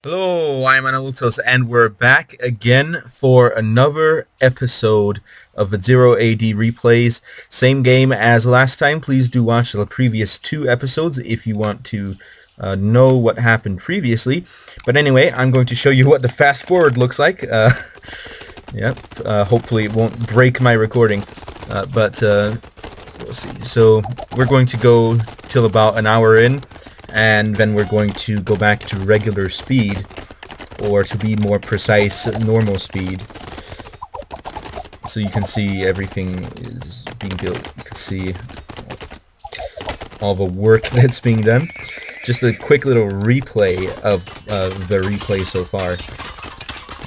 Hello, I'm Anavultus, and we're back again for another episode of the Zero AD replays. Same game as last time. Please do watch the previous two episodes if you want to know what happened previously. But anyway, I'm going to show you what the fast forward looks like. Hopefully it won't break my recording, but we'll see. So we're going to go till about an hour in, and then we're going to go back to regular speed, or to be more precise, normal speed. So you can see everything is being built. You can see all the work that's being done. Just a quick little replay of the replay so far.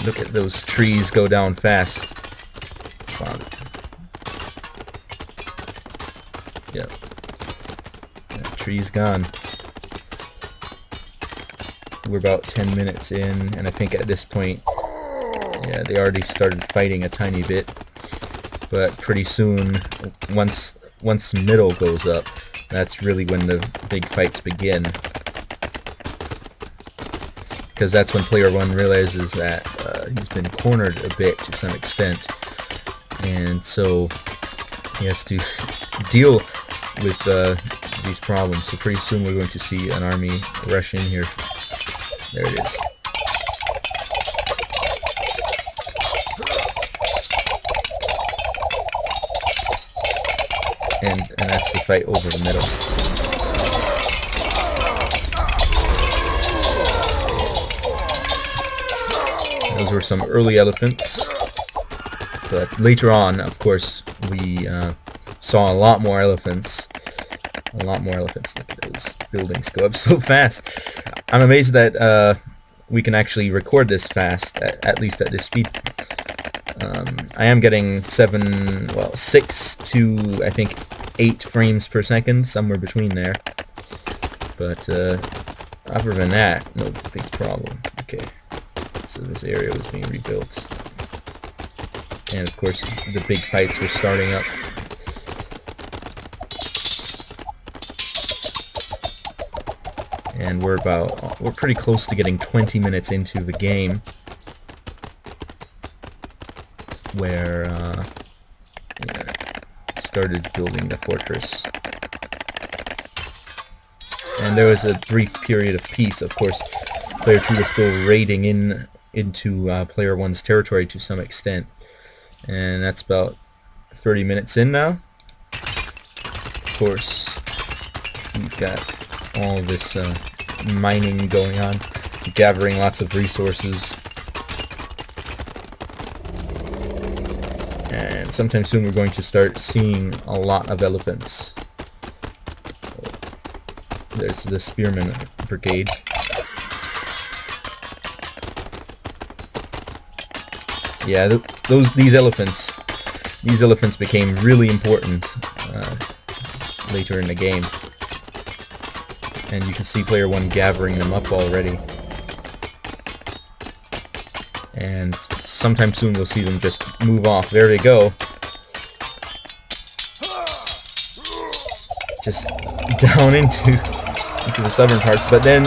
Look at those trees go down fast. Wow. Yep. That tree's gone. We're about 10 minutes in, and I think at this point, yeah, they already started fighting a tiny bit. But pretty soon, once middle goes up, that's really when the big fights begin. Because that's when player one realizes that he's been cornered a bit to some extent, and so he has to deal with these problems. So pretty soon we're going to see an army rush in here. There it is. And that's the fight over the middle. Those were some early elephants. But later on, of course, we saw a lot more elephants. A lot more elephants. Look at those buildings go up so fast. I'm amazed that we can actually record this fast, at least at this speed. I am getting 6 to, I think, 8 frames per second, somewhere between there. But other than that, no big problem. Okay, so this area was being rebuilt. And of course, the big fights were starting up. And we're pretty close to getting 20 minutes into the game, where started building the fortress. And there was a brief period of peace. Of course, player 2 was still raiding into player 1's territory to some extent. And that's about 30 minutes in now. Of course, we've got all this mining going on, gathering lots of resources, and sometime soon we're going to start seeing a lot of elephants. There's the spearman brigade. Yeah, these elephants became really important later in the game. And you can see player 1 gathering them up already. And sometime soon you'll see them just move off. There they go. Just down into the southern parts, but then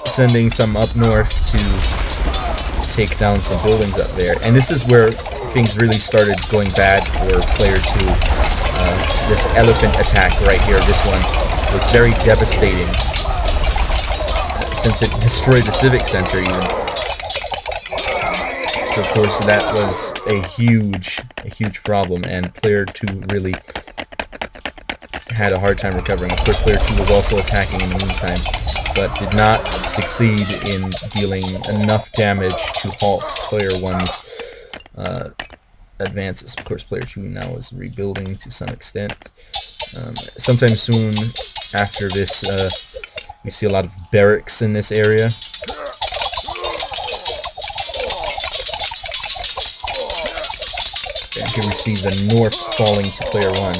sending some up north to take down some buildings up there. And this is where things really started going bad for player 2. This elephant attack right here, this one, was very devastating, since it destroyed the civic center even. So of course that was a huge problem, and player 2 really had a hard time recovering. Of course, player 2 was also attacking in the meantime, but did not succeed in dealing enough damage to halt player 1's advances. Of course, player 2 now is rebuilding to some extent. Sometime soon after this, we see a lot of barracks in this area. And here we see the north falling to player 1.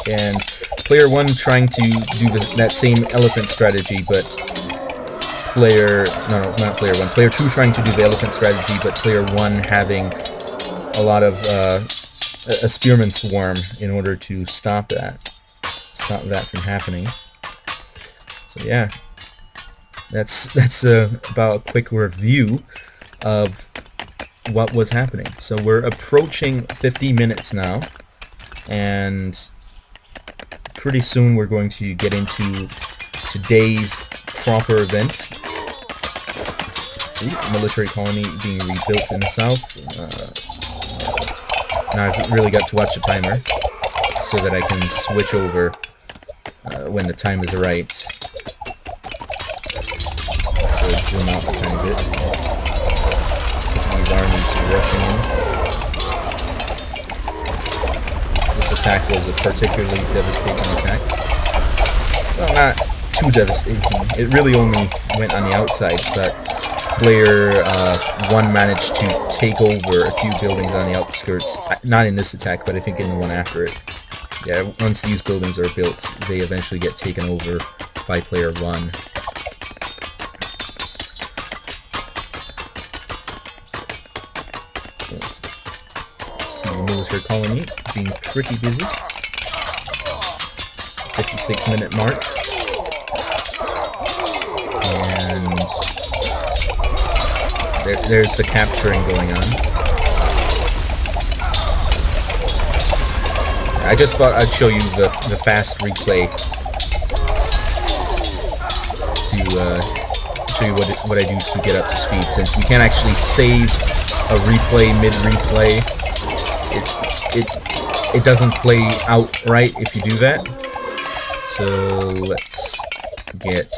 And player 1 trying to do that same elephant strategy, but player 2 trying to do the elephant strategy, but player 1 having a lot of a spearman swarm in order to stop that from happening. So yeah, that's about a quick review of what was happening. So we're approaching 50 minutes now, and pretty soon we're going to get into today's proper event. Ooh, military colony being rebuilt in the south. Now I've really got to watch the timer so that I can switch over when the time is right. So zoom out a tiny bit. These armies rushing in. This attack was a particularly devastating attack. Well, not too devastating. It really only went on the outside, but player 1 managed to take over a few buildings on the outskirts. Not in this attack, but I think in the one after it. Yeah, once these buildings are built, they eventually get taken over by player 1. See the military colony being pretty busy. 56-minute mark. And there's the capturing going on. I just thought I'd show you the fast replay to show you what I do to get up to speed. Since we can't actually save a replay mid-replay, it doesn't play outright if you do that. So let's get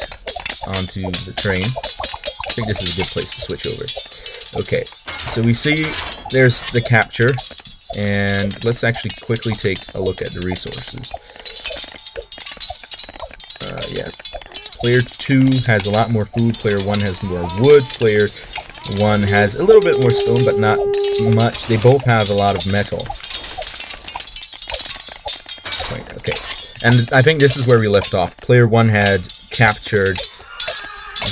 onto the train. I think this is a good place to switch over. Okay, so we see there's the capture, and let's actually quickly take a look at the resources. Yeah, player 2 has a lot more food, player 1 has more wood, player 1 has a little bit more stone, but not much. They both have a lot of metal. Okay, and I think this is where we left off. Player 1 had captured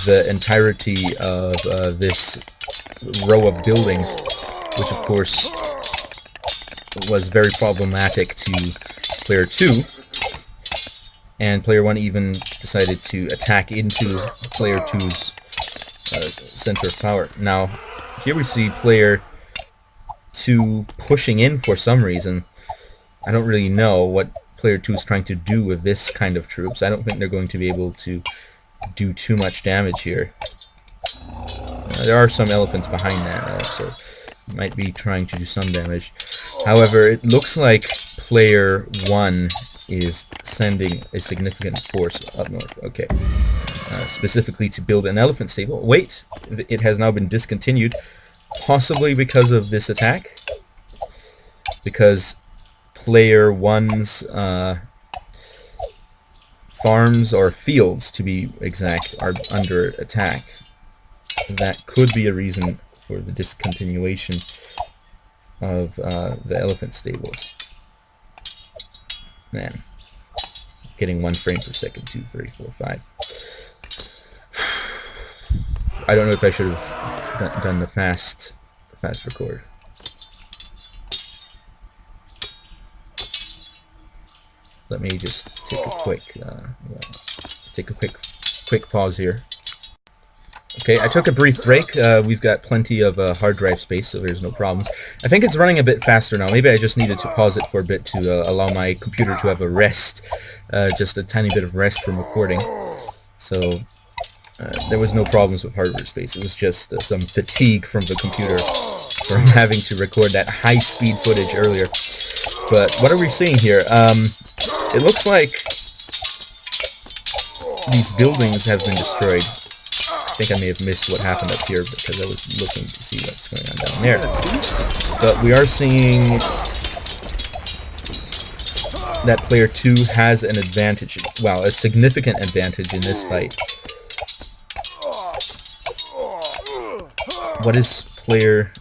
the entirety of this row of buildings, which of course was very problematic to player 2, and player 1 even decided to attack into player 2's center of power. Now here we see player 2 pushing in for some reason. I don't really know what player 2 is trying to do with this kind of troops. I don't think they're going to be able to do too much damage here. There are some elephants behind that, so might be trying to do some damage. However, it looks like player 1 is sending a significant force up north. Okay, specifically to build an elephant stable. Wait, it has now been discontinued, possibly because of this attack. Because player 1's farms or fields, to be exact, are under attack. That could be a reason for the discontinuation of the elephant stables. Man, getting 1 frame per second, 2, 3, 4, 5. I don't know if I should have done the fast record. Let me just take a quick pause here. Okay, I took a brief break. We've got plenty of hard drive space, so there's no problems. I think it's running a bit faster now. Maybe I just needed to pause it for a bit to allow my computer to have a rest, just a tiny bit of rest from recording. So there was no problems with hardware space. It was just some fatigue from the computer from having to record that high-speed footage earlier. But what are we seeing here? It looks like these buildings have been destroyed. I think I may have missed what happened up here because I was looking to see what's going on down there. But we are seeing that player 2 has an advantage, well, a significant advantage in this fight. What is player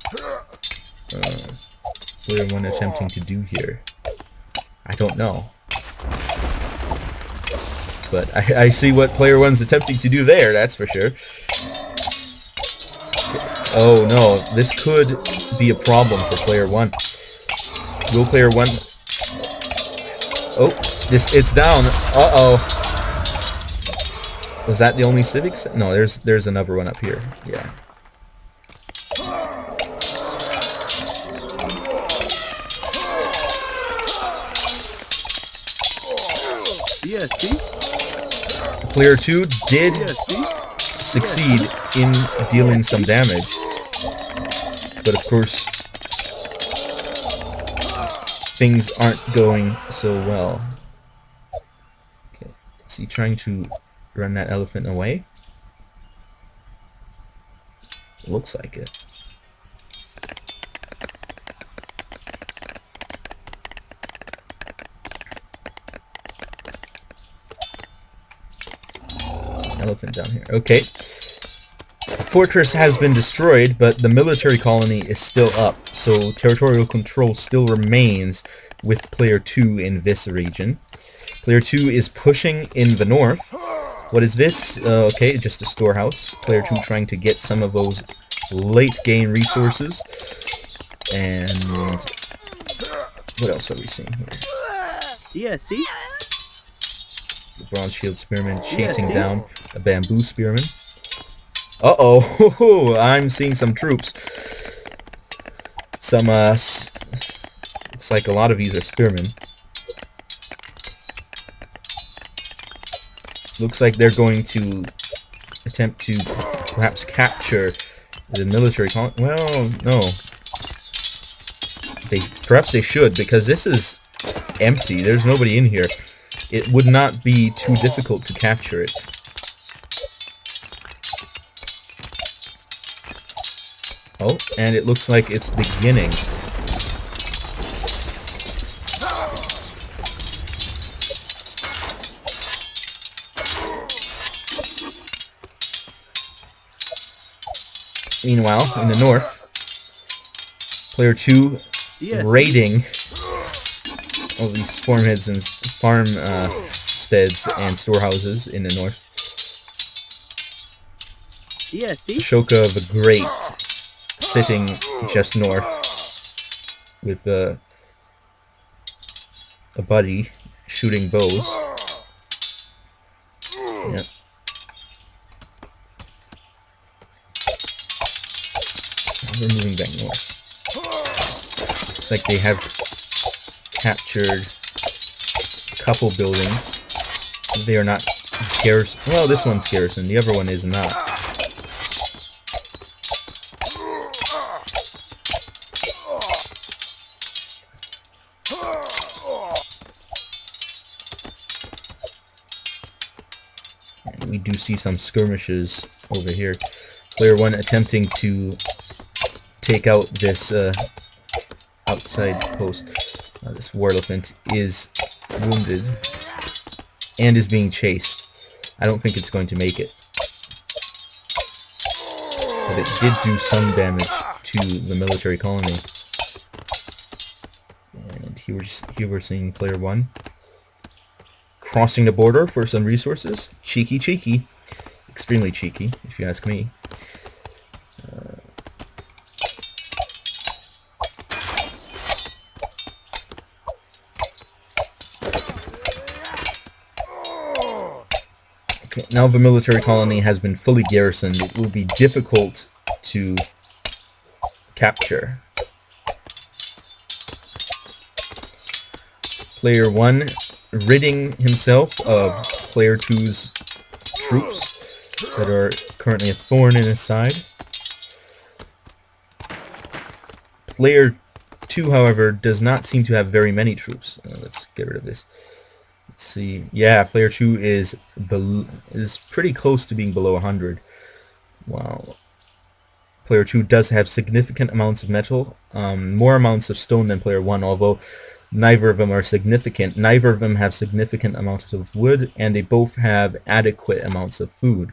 1 attempting to do here? I don't know. But I see what player 1's attempting to do there, that's for sure. Oh no, this could be a problem for player 1. Will player one. Oh, it's down. Uh-oh. Was that the only civics? No, there's another one up here. Yeah. Yeah, see? Player 2 did succeed in dealing some damage. But of course, things aren't going so well. Okay, is he trying to run that elephant away? Looks like it. Elephant down here. Okay. The fortress has been destroyed, but the military colony is still up, so territorial control still remains with player 2 in this region. Player 2 is pushing in the north. What is this? Okay, just a storehouse. Player 2 trying to get some of those late game resources. And what else are we seeing here? Yeah, see? The bronze shield spearman chasing down a bamboo spearman. Uh-oh, I'm seeing some troops. Some, looks like a lot of these are spearmen. Looks like they're going to attempt to perhaps capture the military colony. Well, no. Perhaps they should, because this is empty. There's nobody in here. It would not be too difficult to capture it. Oh, and it looks like it's beginning. Meanwhile, in the north, player 2 raiding all these farmsteads and storehouses in the north. Yeah, see? Ashoka the Great sitting just north with a buddy shooting bows. Yep. We're moving back north. Looks like they have captured a couple buildings. They are not garrison. Well, this one's garrison. The other one is not. And we do see some skirmishes over here. Player 1 attempting to take out this outside post. This war elephant is wounded and is being chased. I don't think it's going to make it. But it did do some damage to the military colony. And here we're seeing player 1 crossing the border for some resources. Cheeky, cheeky. Extremely cheeky, if you ask me. Now the military colony has been fully garrisoned. It will be difficult to capture. Player 1 ridding himself of player 2's troops that are currently a thorn in his side. Player 2, however, does not seem to have very many troops. Let's get rid of this. Let's see. Yeah, player 2 is pretty close to being below 100. Wow. Player 2 does have significant amounts of metal, more amounts of stone than player 1, although neither of them are significant. Neither of them have significant amounts of wood, and they both have adequate amounts of food.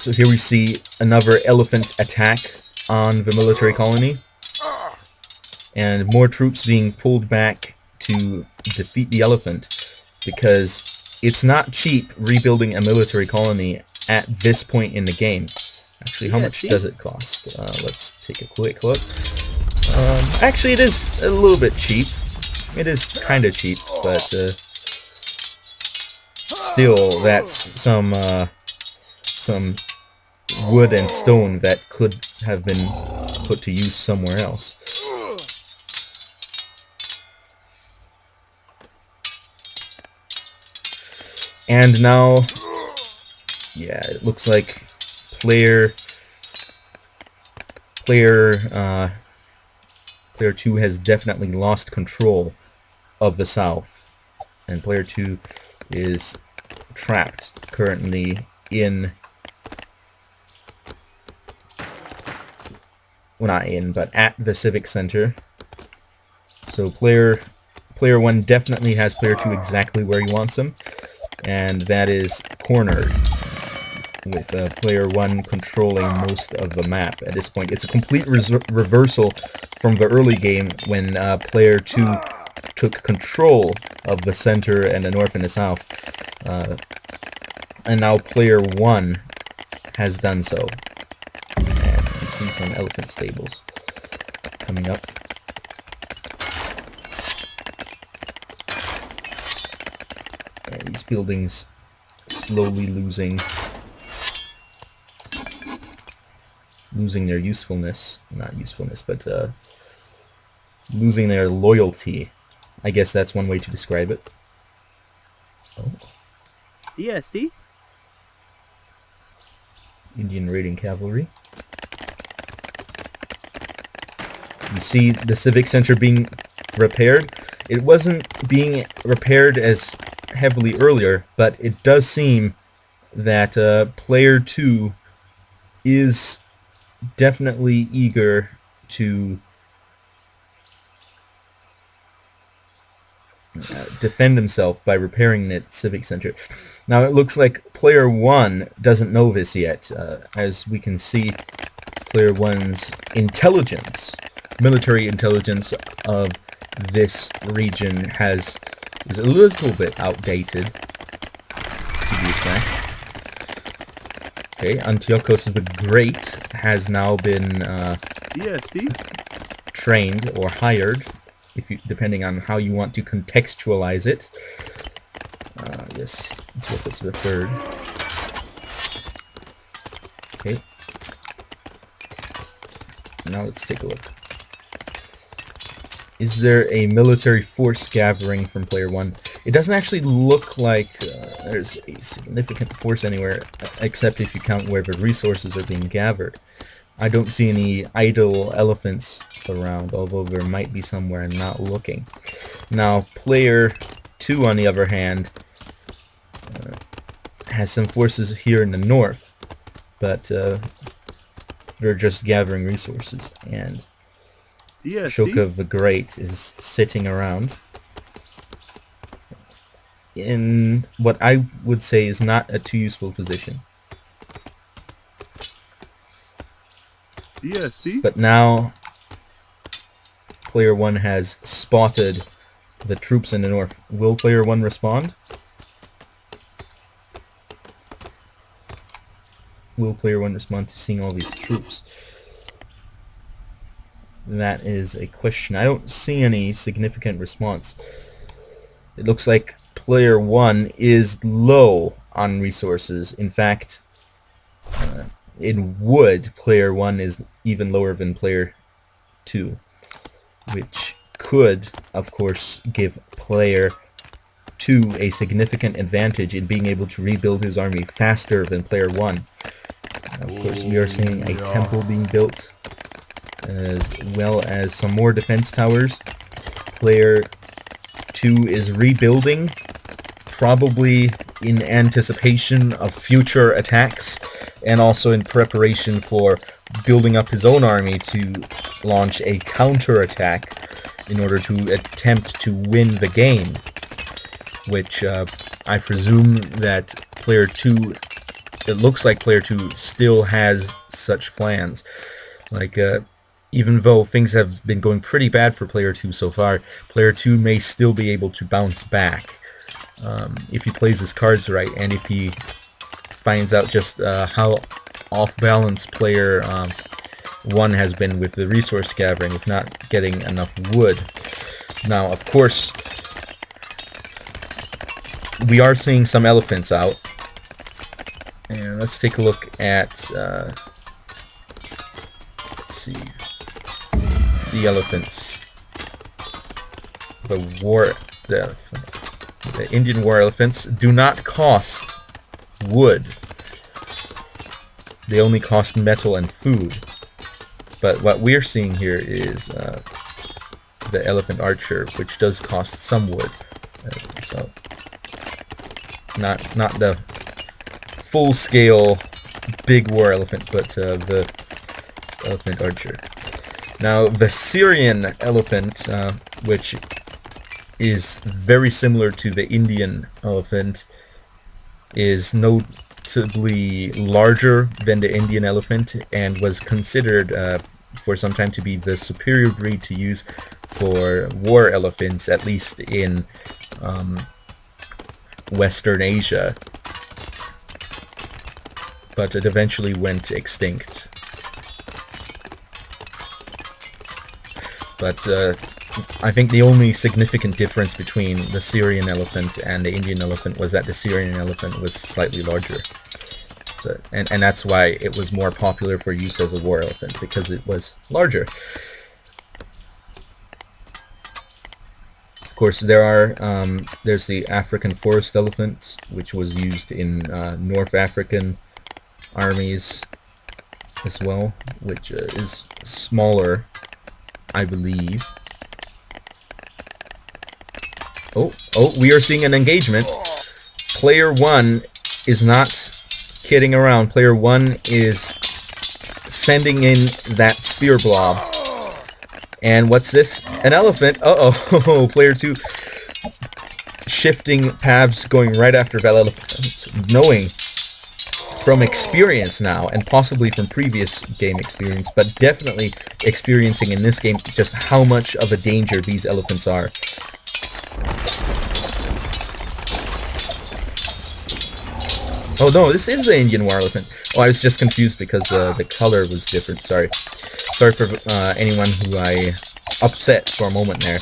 So here we see another elephant attack on the military colony, and more troops being pulled back to defeat the elephant, because it's not cheap rebuilding a military colony at this point in the game. Actually, how Yeah, much see? does it cost? Let's take a quick look. Actually, it is a little bit cheap. It is kind of cheap, but still, that's some wood and stone that could have been put to use somewhere else. And now, yeah, it looks like player 2 has definitely lost control of the south, and player 2 is trapped currently in, well, not in, but at the civic center. So player 1 definitely has player 2 exactly where he wants him, and that is cornered, with player 1 controlling most of the map at this point. It's a complete reversal from the early game when player 2 took control of the center and the north and the south. And now player 1 has done so. And you see some elephant stables coming up. And these buildings slowly losing their usefulness. Not usefulness, but losing their loyalty. I guess that's one way to describe it. Oh. Yeah, see? Indian raiding cavalry. You see the civic center being repaired. It wasn't being repaired as heavily earlier, but it does seem that player 2 is definitely eager to defend himself by repairing that civic center. Now it looks like player 1 doesn't know this yet. As we can see, player 1's intelligence, military intelligence of this region is a little bit outdated, to be exact. Okay, Antiochus the Great has now been Yeah, see? trained or hired, depending on how you want to contextualize it. Yes, Antiochus the Third. Okay. Now let's take a look. Is there a military force gathering from player 1? It doesn't actually look like there's a significant force anywhere, except if you count where the resources are being gathered. I don't see any idle elephants around, although there might be somewhere I'm not looking. Now, player 2, on the other hand, has some forces here in the north, but they're just gathering resources, and Yeah, Shoka the Great is sitting around in what I would say is not a too useful position. Yeah, see? But now player 1 has spotted the troops in the north. Will player 1 respond? Will player 1 respond to seeing all these troops? That is a question. I don't see any significant response. It looks like player 1 is low on resources. In fact, in wood, player 1 is even lower than player 2, which could, of course, give player 2 a significant advantage in being able to rebuild his army faster than player 1. Of course, we are seeing a temple being built, as well as some more defense towers. Player 2 is rebuilding, probably in anticipation of future attacks, and also in preparation for building up his own army to launch a counterattack in order to attempt to win the game, which I presume that player 2, it looks like player 2 still has such plans. Like, even though things have been going pretty bad for player 2 so far, player 2 may still be able to bounce back if he plays his cards right, and if he finds out just how off-balance player 1 has been with the resource gathering, with not getting enough wood. Now, of course, we are seeing some elephants out. And let's take a look at, let's see, the elephants. The Indian war elephants do not cost wood. They only cost metal and food. But what we're seeing here is the elephant archer, which does cost some wood. So not the full-scale big war elephant, but the elephant archer. Now, the Syrian elephant, which is very similar to the Indian elephant, is notably larger than the Indian elephant and was considered for some time to be the superior breed to use for war elephants, at least in Western Asia. But it eventually went extinct. But I think the only significant difference between the Syrian elephant and the Indian elephant was that the Syrian elephant was slightly larger. And that's why it was more popular for use as a war elephant, because it was larger. Of course, there's the African forest elephant, which was used in North African armies as well, which is smaller, I believe. Oh, we are seeing an engagement. Player 1 is not kidding around. Player 1 is sending in that spear blob. And what's this? An elephant. Uh-oh. Player 2 shifting paths, going right after that elephant, knowing from experience now, and possibly from previous game experience, but definitely experiencing in this game just how much of a danger these elephants are. Oh no, this is the Indian war elephant. Oh, I was just confused because the color was different. Sorry for anyone who I upset for a moment there.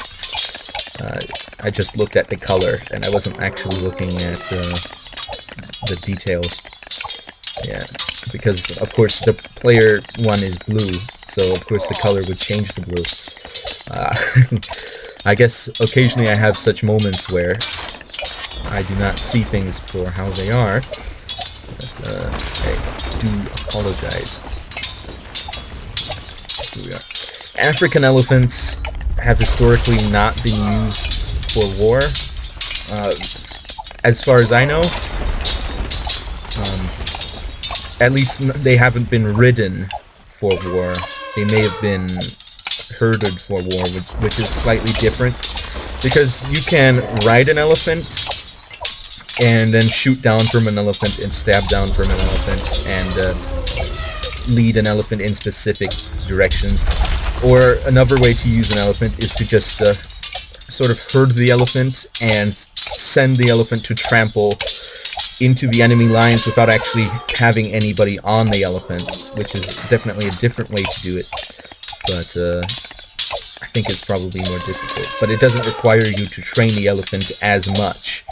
I just looked at the color and I wasn't actually looking at the details. Yeah, because of course the player 1 is blue, so of course the color would change to blue. I guess occasionally I have such moments where I do not see things for how they are. But I do apologize. Here we are. African elephants have historically not been used for war. As far as I know, at least they haven't been ridden for war. They may have been herded for war, which is slightly different, because you can ride an elephant and then shoot down from an elephant and stab down from an elephant and lead an elephant in specific directions. Or another way to use an elephant is to just sort of herd the elephant and send the elephant to trample into the enemy lines without actually having anybody on the elephant, which is definitely a different way to do it. But I think it's probably more difficult. But it doesn't require you to train the elephant as much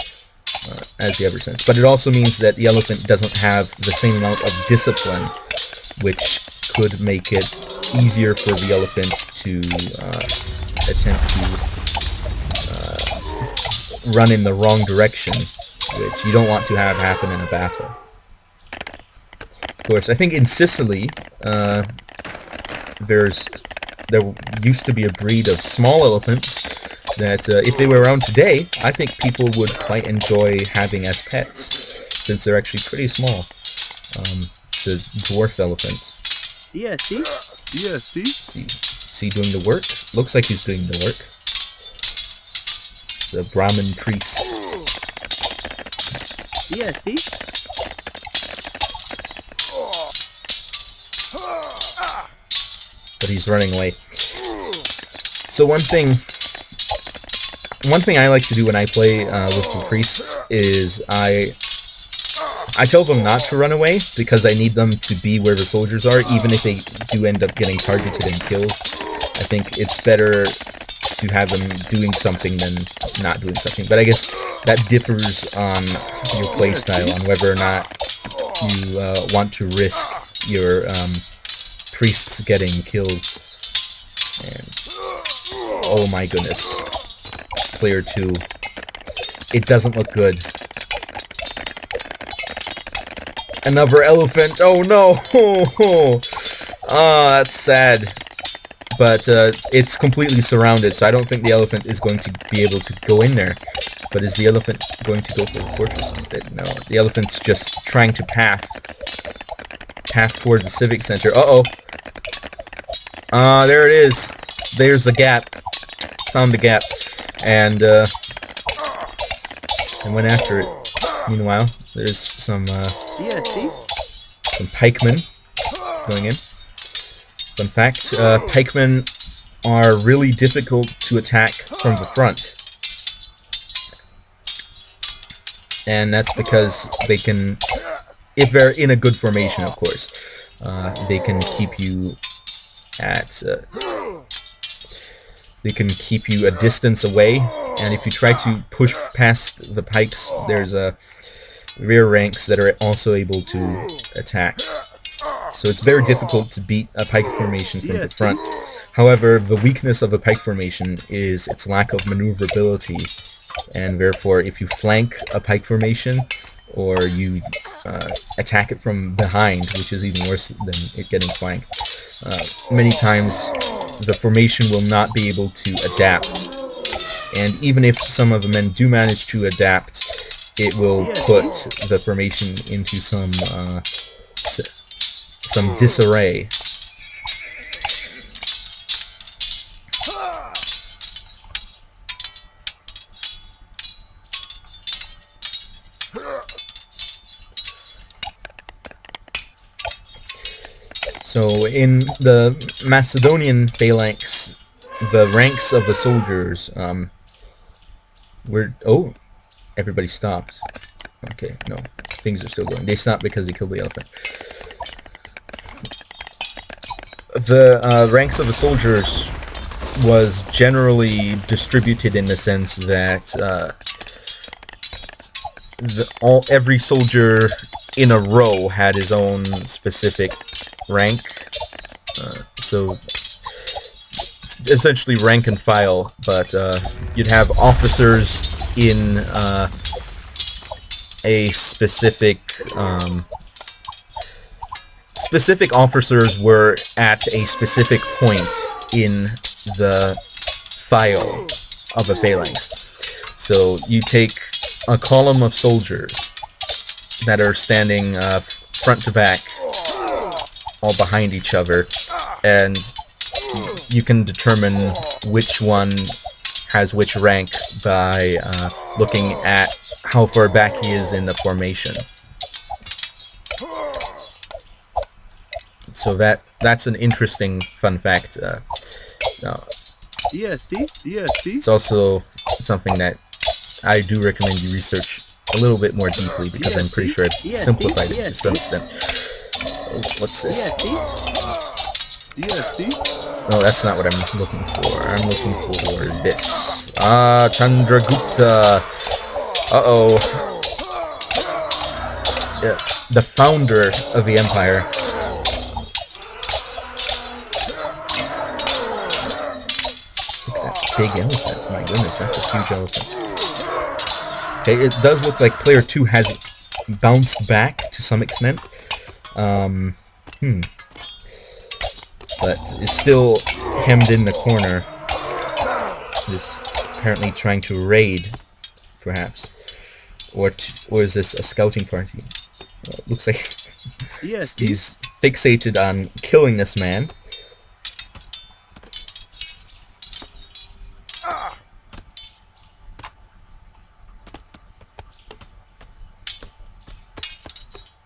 as the other sense. But it also means that the elephant doesn't have the same amount of discipline, which could make it easier for the elephant to attempt to run in the wrong direction, which you don't want to have happen in a battle. Of course, I think in Sicily, there used to be a breed of small elephants that, if they were around today, I think people would quite enjoy having as pets, since they're actually pretty small. The dwarf elephant. Yeah, see? Yeah, see? See doing the work? Looks like he's doing the work. The Brahmin priest. Yeah, see? But he's running away. So one thing I like to do when I play with the priests is I I tell them not to run away because I need them to be where the soldiers are, even if they do end up getting targeted and killed. I think it's better to have them doing something than not doing something. But I guess that differs on your playstyle, on whether or not you want to risk your priests getting killed. And oh my goodness, player 2. It doesn't look good. Another elephant. Oh no! Ah, that's sad. But it's completely surrounded, so I don't think the elephant is going to be able to go in there. But is the elephant going to go for the fortress instead? No, the elephant's just trying to path towards the civic center. Uh-oh. There it is. There's the gap. Found the gap. And went after it. Meanwhile, there's some pikemen going in. Fun fact, pikemen are really difficult to attack from the front. And that's because they can, if they're in a good formation, of course, they can keep you at, they can keep you a distance away. And if you try to push past the pikes, there's rear ranks that are also able to attack. So it's very difficult to beat a pike formation from the front. However, the weakness of a pike formation is its lack of maneuverability, and therefore if you flank a pike formation, or you attack it from behind, which is even worse than it getting flanked, many times the formation will not be able to adapt. And even if some of the men do manage to adapt, it will put the formation into some disarray. So in the Macedonian phalanx, the ranks of the soldiers were... Oh, everybody stopped. Okay, no, things are still going. They stopped because they killed the elephant. The ranks of the soldiers was generally distributed in the sense that every soldier in a row had his own specific rank. So essentially rank and file, but you'd have officers in a specific specific officers were at a specific point in the file of a phalanx. So you take a column of soldiers that are standing front to back, all behind each other, and you can determine which one has which rank by looking at how far back he is in the formation. So that's an interesting fun fact. It's also something that I do recommend you research a little bit more deeply, because I'm pretty sure I've simplified it to some extent. Oh, what's this? No, that's not what I'm looking for. I'm looking for this. Ah, Chandragupta. Uh-oh. Yeah, the founder of the empire. Look at that big elephant. My goodness, that's a huge elephant. Okay, it does look like player 2 has bounced back to some extent. But is still hemmed in the corner. Is apparently trying to raid, perhaps. Or is this a scouting party? Well, it looks like he's fixated on killing this man.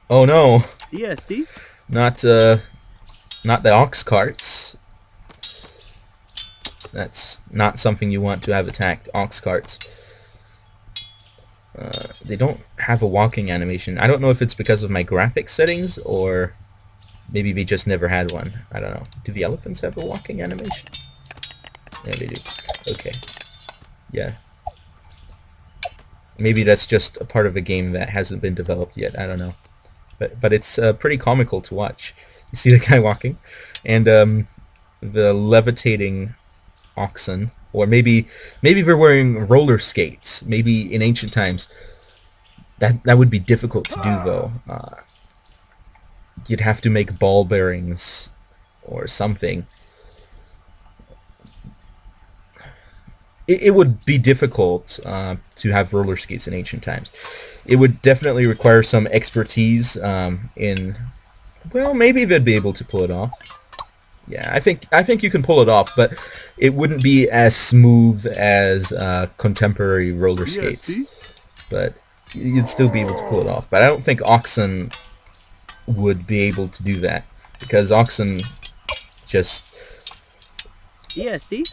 Oh no! Not the ox carts. That's not something you want to have attacked, ox carts. They don't have a walking animation. I don't know if it's because of my graphics settings or maybe they just never had one. I don't know. Do the elephants have a walking animation? Yeah, they do. Okay. Yeah. Maybe that's just a part of a game that hasn't been developed yet. I don't know. But it's pretty comical to watch. You see the guy walking, and the levitating oxen, or maybe they're wearing roller skates. Maybe in ancient times, that would be difficult to do though. You'd have to make ball bearings or something. It would be difficult to have roller skates in ancient times. It would definitely require some expertise in. Well, maybe they'd be able to pull it off. Yeah, I think you can pull it off, but it wouldn't be as smooth as contemporary roller skates. But you'd still be able to pull it off. But I don't think oxen would be able to do that, because oxen just... Yeah, see?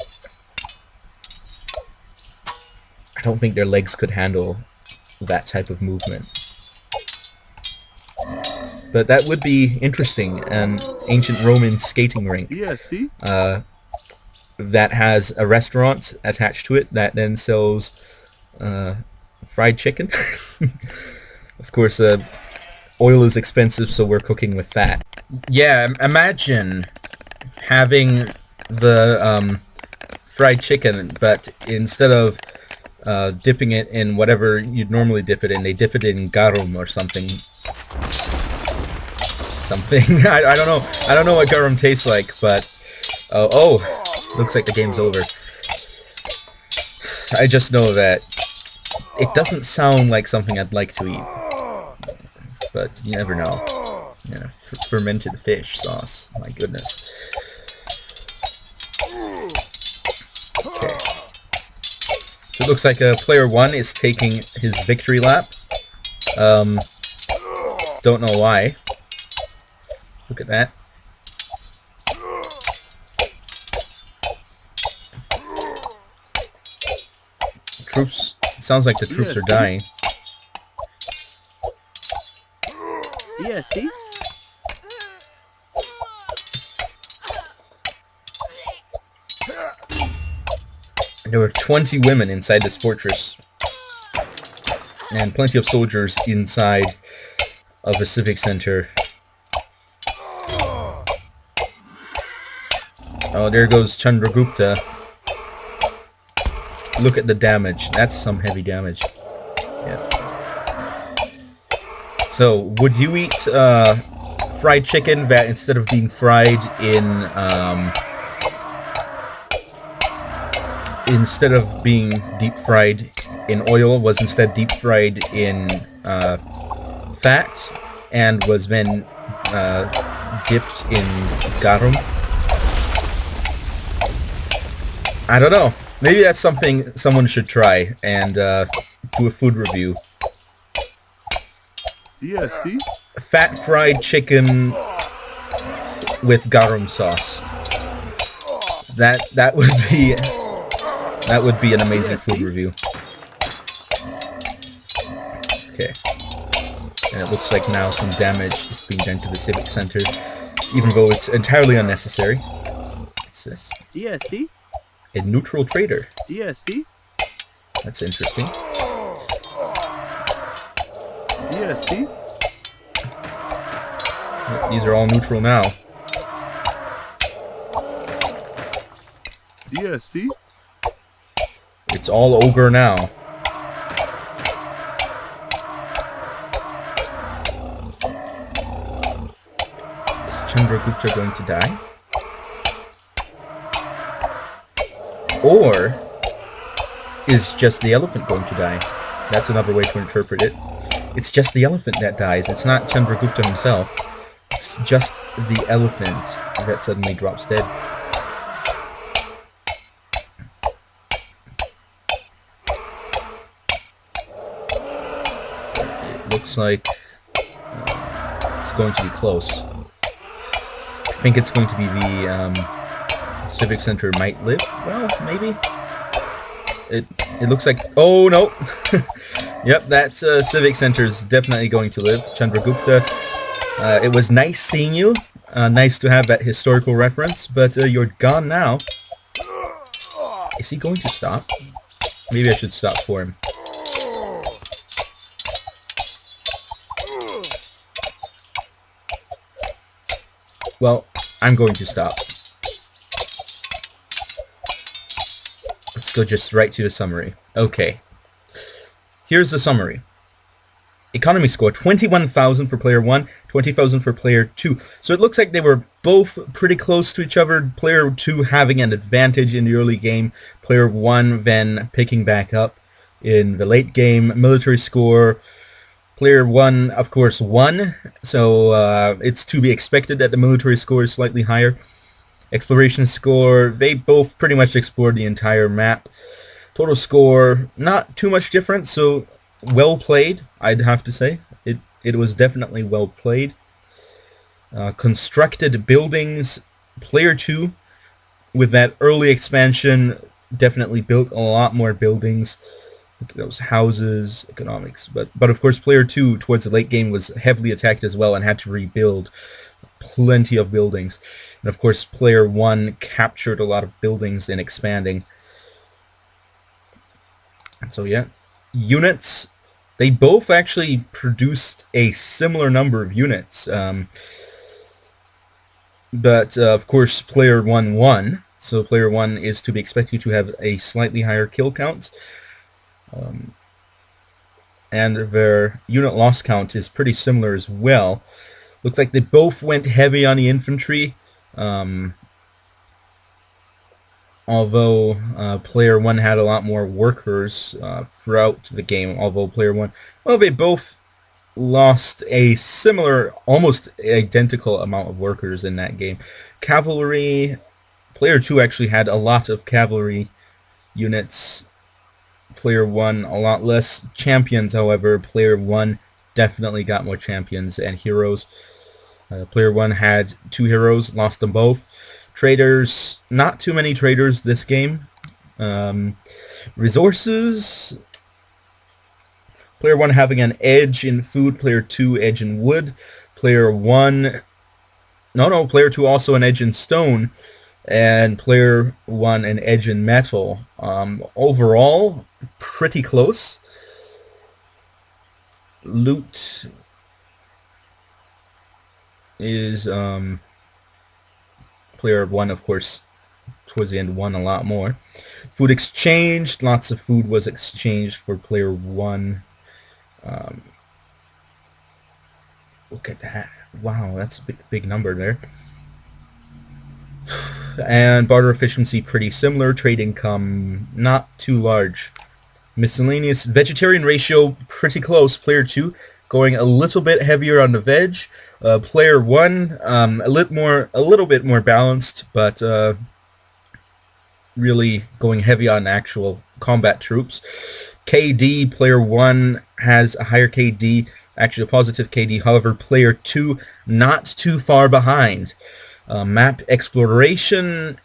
I don't think their legs could handle that type of movement. But that would be interesting, an ancient Roman skating rink. Yeah, see? That has a restaurant attached to it that then sells fried chicken. Of course, oil is expensive, so we're cooking with fat. Yeah, imagine having the fried chicken, but instead of dipping it in whatever you'd normally dip it in, they dip it in garum or something. I don't know. I don't know what garum tastes like, but oh, looks like the game's over. I just know that it doesn't sound like something I'd like to eat, but you never know. Yeah, fermented fish sauce. My goodness. Okay. So it looks like player 1 is taking his victory lap. Don't know why. Look at that. Troops. It sounds like the troops are dying. Yeah, see? There were 20 women inside this fortress, and plenty of soldiers inside of the civic center. Oh, there goes Chandragupta. Look at the damage. That's some heavy damage. Yeah. So, would you eat fried chicken that instead of being fried in instead of being deep fried in oil, was instead deep fried in fat and was then dipped in garum? I don't know. Maybe that's something someone should try and do a food review. Yeah, see? Fat fried chicken with garum sauce. That would be an amazing food review. Okay. And it looks like now some damage is being done to the civic center, even though it's entirely unnecessary. What's this? Yeah, see? A neutral trader. Yeah, see? That's interesting. Yeah, see? These are all neutral now. Yeah, see? It's all ogre now. Is Chandragupta going to die? Or is just the elephant going to die? That's another way to interpret it. It's just the elephant that dies. It's not Chandragupta himself. It's just the elephant that suddenly drops dead. It looks like it's going to be close. I think it's going to be the Civic Center might live. Well, maybe. It looks like... Oh, no! Yep, that civic center is definitely going to live. Chandragupta, it was nice seeing you. Nice to have that historical reference, but you're gone now. Is he going to stop? Maybe I should stop for him. Well, I'm going to stop. Let's go just right to the summary. Okay. Here's the summary. Economy score, 21,000 for player 1, 20,000 for player 2. So it looks like they were both pretty close to each other. Player 2 having an advantage in the early game. Player 1 then picking back up in the late game. Military score, player 1, of course, won. So it's to be expected that the military score is slightly higher. Exploration score, they both pretty much explored the entire map. Total score, not too much difference, so well played, I'd have to say. It was definitely well played. Constructed buildings, player 2, with that early expansion, definitely built a lot more buildings. Look at those houses, economics. But of course, player 2, towards the late game, was heavily attacked as well and had to rebuild plenty of buildings. And of course, player 1 captured a lot of buildings in expanding. So yeah, units, they both actually produced a similar number of units. But of course, player 1 won. So player 1 is to be expected to have a slightly higher kill count. And their unit loss count is pretty similar as well. Looks like they both went heavy on the infantry. Although player 1 had a lot more workers throughout the game, although player 1, well, they both lost a similar, almost identical amount of workers in that game. Cavalry, player 2 actually had a lot of cavalry units. Player 1 a lot less. Champions, however, player 1 definitely got more champions and heroes. Player 1 had 2 heroes, lost them both. Traders, not too many traders this game. Resources, player 1 having an edge in food, player 2 edge in wood. Player 1, player 2 also an edge in stone, and player 1 an edge in metal. Overall, pretty close. Loot is player 1, of course, towards the end won a lot more. Food exchanged, lots of food was exchanged for player 1. Look at that. Wow, that's a big number there. And barter efficiency pretty similar. Trade income not too large. Miscellaneous vegetarian ratio pretty close. Player 2 going a little bit heavier on the veg. Player 1 a little bit more balanced, but really going heavy on actual combat troops. KD, player 1 has a higher KD, actually a positive KD. However, player 2 not too far behind. Map exploration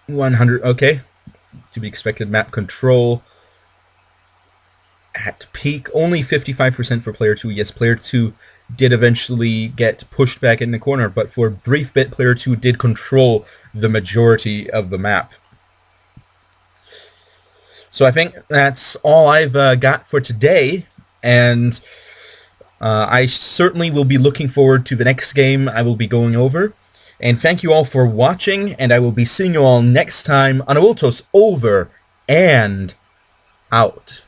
100. Okay, to be expected. Map control at peak only 55% for player 2. Yes, player 2 did eventually get pushed back in the corner, but for a brief bit, player 2 did control the majority of the map. So I think that's all I've got for today, and I certainly will be looking forward to the next game I will be going over. And thank you all for watching, and I will be seeing you all next time. Anavultus over and out.